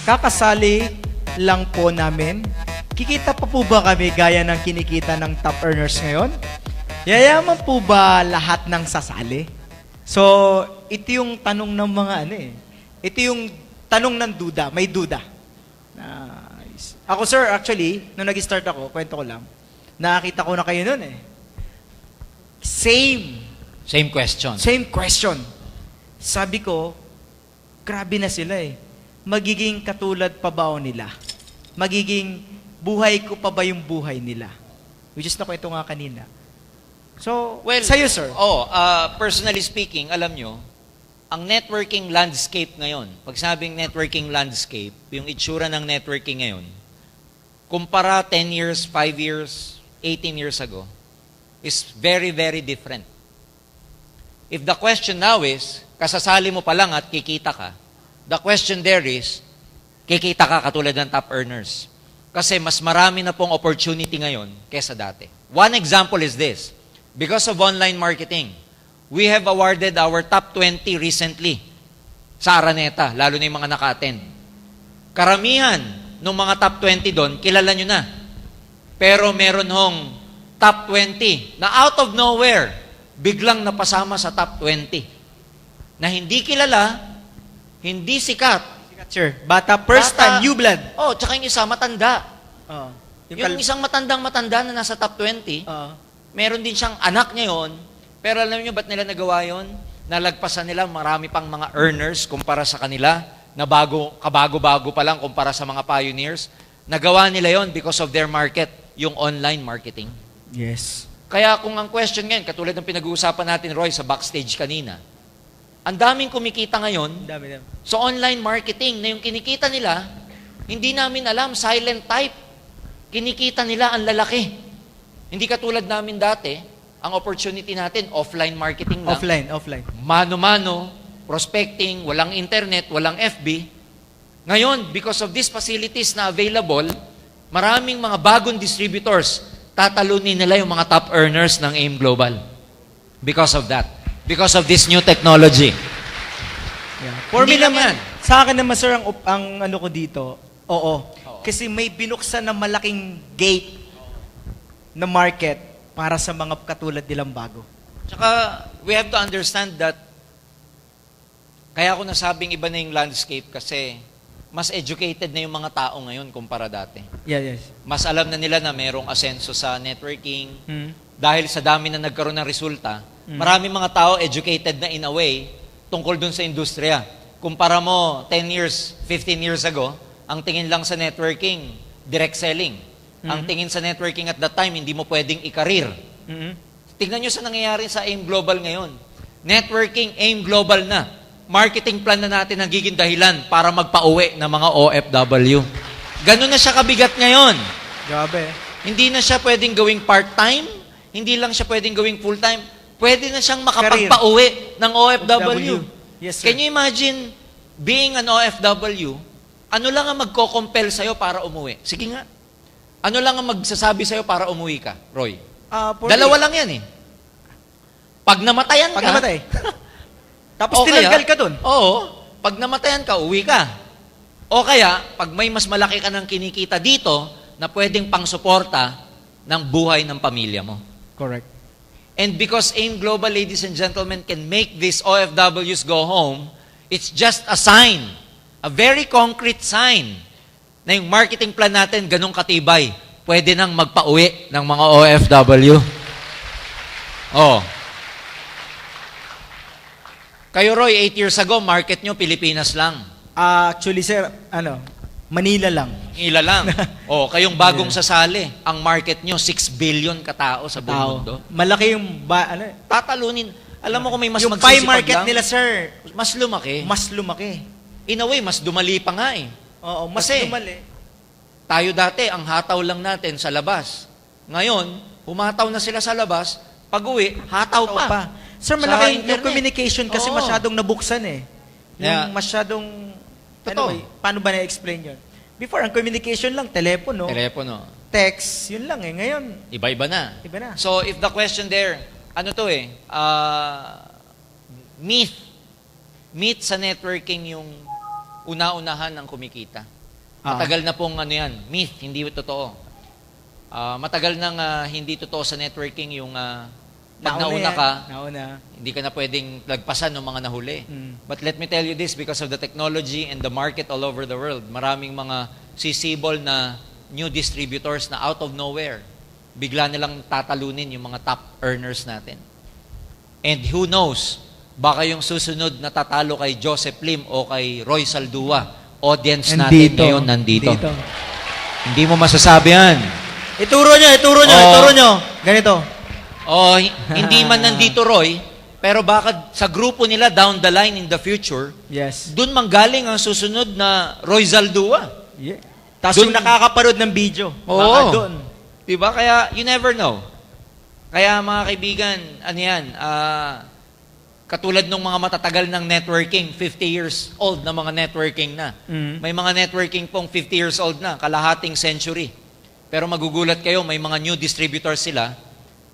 kakasali lang po namin. Kikita pa po ba kami gaya ng kinikita ng top earners ngayon? Yayaman po ba lahat ng sasali? So, ito yung tanong ng mga Ito yung tanong ng duda, may duda. Ako sir, actually, nung nag-start ako, kwento ko lang, nakakita ko na kayo nun Same question. Same question. Sabi ko, grabe na sila Magiging katulad pa ba o nila? Magiging buhay ko pa ba yung buhay nila? Which is nakwento nga kanina. So, Well, sa'yo sir. Personally speaking, alam nyo, ang networking landscape ngayon, pag sabing networking landscape, yung itsura ng networking ngayon, kumpara 10 years, 5 years, 18 years ago, is very, very different. If the question now is, kasasali mo pa lang at kikita ka, the question there is, kikita ka katulad ng top earners. Kasi mas marami na pong opportunity ngayon kesa dati. One example is this. Because of online marketing, we have awarded our top 20 recently sa Araneta, lalo na yung mga naka-attend. Karamihan ng mga top 20 doon, kilala nyo na. Pero meron hong top 20 na out of nowhere, biglang napasama sa top 20. Na hindi kilala, hindi sikat. Sir, bata, first time, new blood. Tsaka yung isa, matanda. Yung isang matandang-matanda na nasa top 20, meron din siyang anak niya yun, pero alam niyo ba't nila nagawa yun? Nalagpasan nila marami pang mga earners kumpara sa kanila, na kabago-bago pa lang kumpara sa mga pioneers. Nagawa nila yon because of their market, yung online marketing. Yes. Kaya kung ang question ngayon, katulad ng pinag-uusapan natin, Roy, sa backstage kanina, ang daming kumikita ngayon Dami. sa online marketing na yung kinikita nila, hindi namin alam, silent type. Kinikita nila ang lalaki. Hindi katulad namin dati, ang opportunity natin, offline marketing lang. Offline. Mano-mano, prospecting, walang internet, walang FB. Ngayon, because of these facilities na available, maraming mga bagong distributors, tatalunin nila yung mga top earners ng AIM Global. Because of that. Because of this new technology. Yeah. For me Hindi lang naman, yan. sa akin naman sir, ang ano ko dito, oo. Kasi may binuksan na malaking gate na market para sa mga katulad nilang bago. Tsaka, we have to understand that kaya ako nasabing iba na yung landscape kasi mas educated na yung mga tao ngayon kumpara dati. Yes. Mas alam na nila na merong asenso sa networking. Dahil sa dami na nagkaroon ng resulta, maraming mga tao educated na in a way tungkol dun sa industriya. Kumpara mo 10 years, 15 years ago, ang tingin lang sa networking, direct selling. Ang tingin sa networking at that time, hindi mo pwedeng ikarir. Tingnan nyo sa nangyayari sa AIM Global ngayon. Networking, AIM Global na. Marketing plan na natin nagiging dahilan para magpa-uwi ng mga OFW. Ganun na siya kabigat ngayon. Grabe. Hindi na siya pwedeng gawing part-time, hindi lang siya pwedeng gawing full-time, pwede na siyang makapagpa-uwi ng OFW. Yes, sir. Can you imagine being an OFW, ano lang ang magko-compel sa'yo para umuwi? Sige nga. Ano lang ang magsasabi sa'yo para umuwi ka, Roy? Dalawa lang yan Pag namatayan ka, namatay. Tapos tinanggal ka dun. Oo. Pag namatayan ka, uwi ka. O kaya, pag may mas malaki ka ng kinikita dito, na pwedeng pang-suporta ng buhay ng pamilya mo. Correct. And because AIM Global, ladies and gentlemen, can make these OFWs go home, it's just a sign, a very concrete sign, na yung marketing plan natin ganong katibay, pwede nang magpa-uwi ng mga OFW. Kayo, Roy, 8 years ago, market nyo, Pilipinas lang. Actually, sir, Manila lang. Ila lang. Kayong bagong sasali, ang market nyo, 6 billion katao sa buong mundo. Malaki yung, Tatalunin. Alam mo kung may mas yung magsisipag pie market lang, nila, sir, mas lumaki. mas lumaki. In a way, mas dumali pa nga Oo, mas Kasi, lumali. Tayo dati, ang hataw lang natin sa labas. Ngayon, humataw na sila sa labas, pag-uwi, hataw pa. Sir, Sa malaki yung internet. communication kasi Oo. masyadong nabuksan Yeah. Yung masyadong, Totoo. paano ba na-explain yun? Before, ang communication lang, telepono, Telepono. text, yun lang Ngayon, Iba-iba na. iba na. So, if the question there, myth sa networking yung una-unahan ng kumikita. Matagal na pong ano yan, myth, hindi totoo. Matagal nang hindi totoo sa networking yung pag nauna ka, hindi ka na pwedeng lagpasan ng mga nahuli. But let me tell you this, because of the technology and the market all over the world, maraming mga sisibol na new distributors na out of nowhere, bigla nilang tatalunin yung mga top earners natin. And who knows, baka yung susunod na tatalo kay Joseph Lim o kay Roy Saldua, audience natin ngayon nandito. Hindi mo masasabi yan. Ituro nyo. Ganito. Hindi man nandito Roy, pero baka sa grupo nila down the line in the future, Yes. dun manggaling ang susunod na Roy Zaldua. Yeah. Tapos yung nakakaparod ng video. Baka doon. Diba? Kaya you never know. Kaya mga kaibigan, ano yan, katulad ng mga matatagal ng networking, 50 years old na mga networking na. May mga networking pong 50 years old na, kalahating century. Pero magugulat kayo, may mga new distributors sila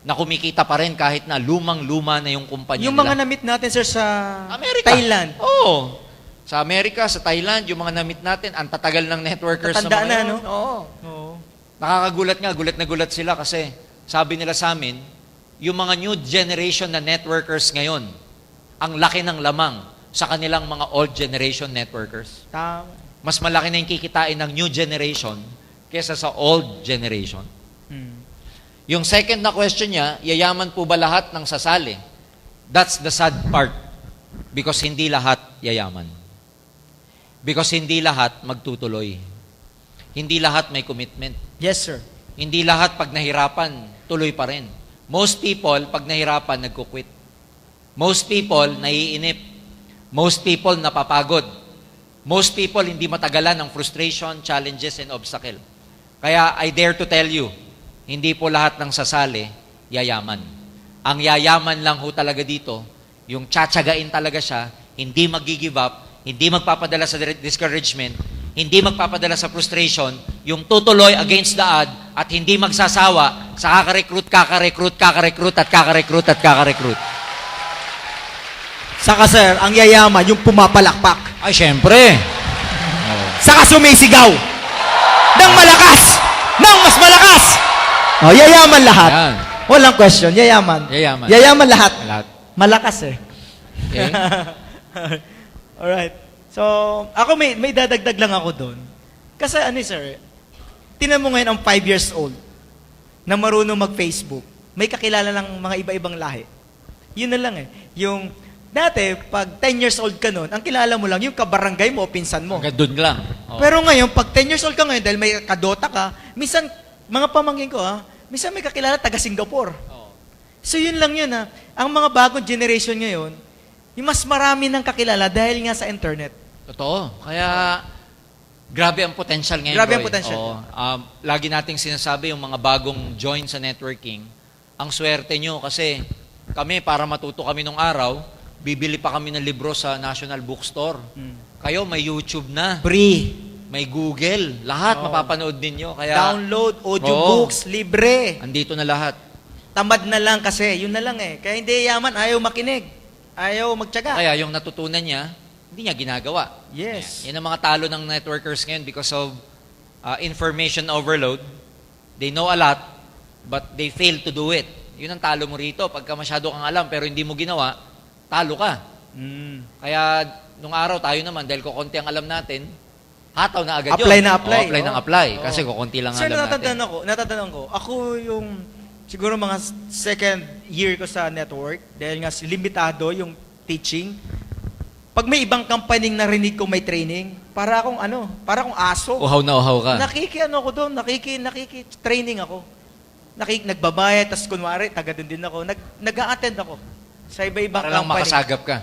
na kumikita pa rin kahit na lumang-luma na yung kumpanya Yung nila. mga na-meet natin, sir, sa Amerika. Thailand. Oo. Sa Amerika, sa Thailand, yung mga na-meet natin, ang tatagal ng networkers Tatanda na mga na, yun. no? Oo. Nakakagulat nga, gulat na gulat sila kasi sabi nila sa amin, yung mga new generation na networkers ngayon, ang laki ng lamang sa kanilang mga old generation networkers. Tama. Mas malaki na yung kikitain ng new generation kesa sa old generation. Yung second na question niya, yayaman po ba lahat ng sasali? That's the sad part. Because hindi lahat yayaman. Because hindi lahat magtutuloy. Hindi lahat may commitment. Yes, sir. Hindi lahat pag nahirapan, tuloy pa rin. Most people, pag nahirapan, nagkukwit. Most people, naiinip. Most people, napapagod. Most people, hindi matagalan ng frustration, challenges, and obstacle. Kaya, I dare to tell you, hindi po lahat ng sasali, yayaman. Ang yayaman lang ho talaga dito, yung tsatsagain talaga siya, hindi mag-give up, hindi magpapadala sa discouragement, hindi magpapadala sa frustration, yung tutuloy against the odd, at hindi magsasawa sa kakarecruit, at kakarecruit. Saka, sir, ang yayaman, yung pumapalakpak. Ay, syempre. Saka sumisigaw. Nang malakas! Nang mas malakas! Yayaman lahat. Yan. Walang question, yayaman. Yayaman. Yayaman lahat. Lahat. Malakas eh. Okay? Alright. So, ako may dadagdag lang ako doon. Kasi sir, tinan mo ngayon ang 5 years old na marunong mag-Facebook. May kakilala lang mga iba-ibang lahi. Yun na lang eh. Yung, dati, pag 10 years old ka noon, ang kilala mo lang yung kabarangay mo o pinsan mo. Hanggang doon lang. Oh. Pero ngayon, pag 10 years old ka ngayon, dahil may kadota ka, minsan, mga pamangkin ko minsan may kakilala taga Singapore. Oh. So yun lang yun Ang mga bagong generation ngayon, yung mas marami ng kakilala dahil nga sa internet. Totoo. Kaya, grabe ang potential ngayon, Grabe ang Roy. potential. Oo. Lagi nating sinasabi yung mga bagong join sa networking, ang swerte nyo kasi kami, para matuto kami nung araw, bibili pa kami ng libro sa National Bookstore. Kayo, may YouTube na. Free. May Google. Lahat mapapanood ninyo. Kaya, Download, audiobooks, libre. andito na lahat. Tamad na lang kasi, yun na lang eh. Kaya hindi yaman, ayaw makinig. Ayaw magtyaga. Kaya yung natutunan niya, hindi niya ginagawa. Yes. Yan ang mga talo ng networkers ngayon because of information overload. They know a lot, but they fail to do it. Yun ang talo mo rito. Pagka masyado kang alam pero hindi mo ginawa, talo ka. Kaya nung araw tayo naman, dahil kukunti ang alam natin, hataw na agad Apply yun. na apply. Apply ng apply. Kasi kukunti lang ang Sir, alam natin. natatandaan ko, ako yung, siguro mga second year ko sa network, dahil nga limitado yung teaching, pag may ibang company narinig ko may training, para akong aso. Uhaw na uhaw ka. Ako doon, training ako. Nagbabayad, tas kunwari, taga doon din ako. Nag-a-attend ako sa iba-ibang Para lang company. makasagap ka.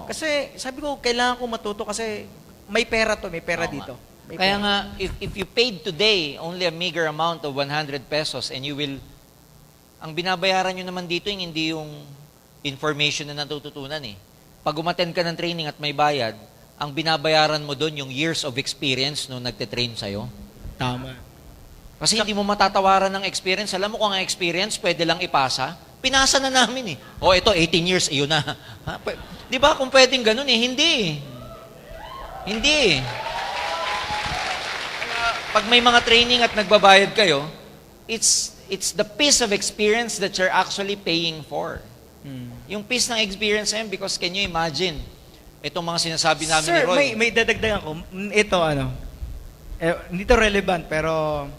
Kasi sabi ko, kailangan ko matuto kasi may pera dito. May Kaya pera. nga, if you paid today only a meager amount of 100 pesos and you will, ang binabayaran nyo naman dito yung hindi yung information na natututunan eh. Pag umattend ka ng training at may bayad, ang binabayaran mo doon yung years of experience nung nagte-train sa'yo. Tama. Kasi hindi mo matatawaran ng experience. Alam mo kung ang experience pwede lang ipasa, pinasa na namin eh. Ito 18 years, iyon na. Di ba kung pwedeng ganun eh? Hindi. pag may mga training at nagbabayad kayo, it's the piece of experience that you're actually paying for. Yung piece ng experience na yun, because can you imagine, itong mga sinasabi namin Sir, ni Roy. may dadagdagan ko. Ito, hindi to relevant, pero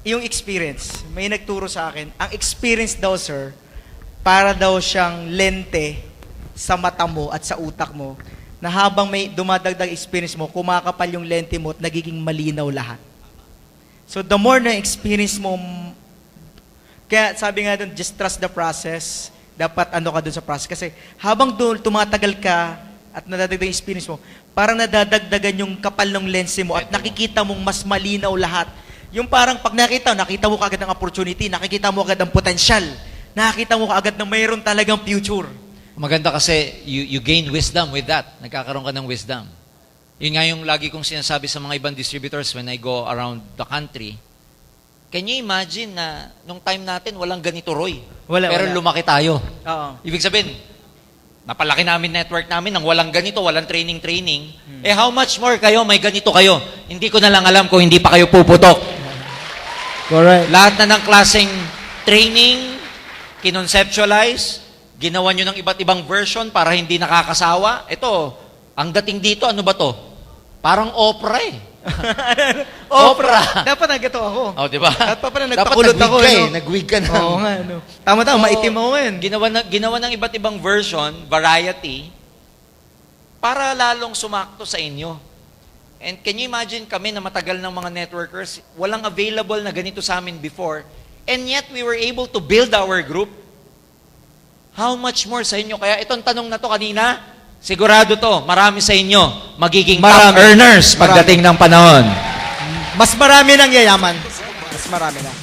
yung experience, may nagturo sa akin, ang experience daw, sir, para daw siyang lente sa mata mo at sa utak mo, na habang may dumadagdag experience mo, kumakapal yung lente mo at nagiging malinaw lahat. So the more na experience mo, kaya sabi nga doon, just trust the process. Dapat ka doon sa process. Kasi habang doon tumatagal ka at nadadagdag yung experience mo, parang nadadagdagan yung kapal ng lens mo at nakikita mong mas malinaw lahat. Yung parang pag nakita mo kaagad ang opportunity, nakikita mo agad ang potensyal, nakikita mo kaagad na mayroon talagang future. Maganda kasi you gain wisdom with that. Nagkakaroon ka ng wisdom. Yun nga yung lagi kong sinasabi sa mga ibang distributors when I go around the country. Can you imagine na nung time natin walang ganito, Roy? Pero lumaki tayo. Oo. Ibig sabihin, napalaki namin network namin nang walang ganito, walang training. How much more kayo, may ganito kayo? Hindi ko na lang alam kung hindi pa kayo puputok. Correct. Lahat na ng klaseng training, kinonceptualize, ginawa nyo ng iba't ibang version para hindi nakakasawa. Ito, ang dating dito, ano ba to? Parang opera eh. Opera. Dapat naggato ako. Oh, di ba? Dapat pa na nagpakulot ako. Nag-wig ka na. Oo nga, Tama-tama, maitim ako ngayon. Ginawa ng iba't ibang version, variety, para lalong sumakto sa inyo. And can you imagine kami na matagal ng mga networkers, walang available na ganito sa amin before, and yet we were able to build our group. How much more sa inyo? Kaya itong tanong na to kanina, sigurado to, marami sa inyo magiging top earners pagdating ng panahon. Mas marami nang yayaman. Mas marami na.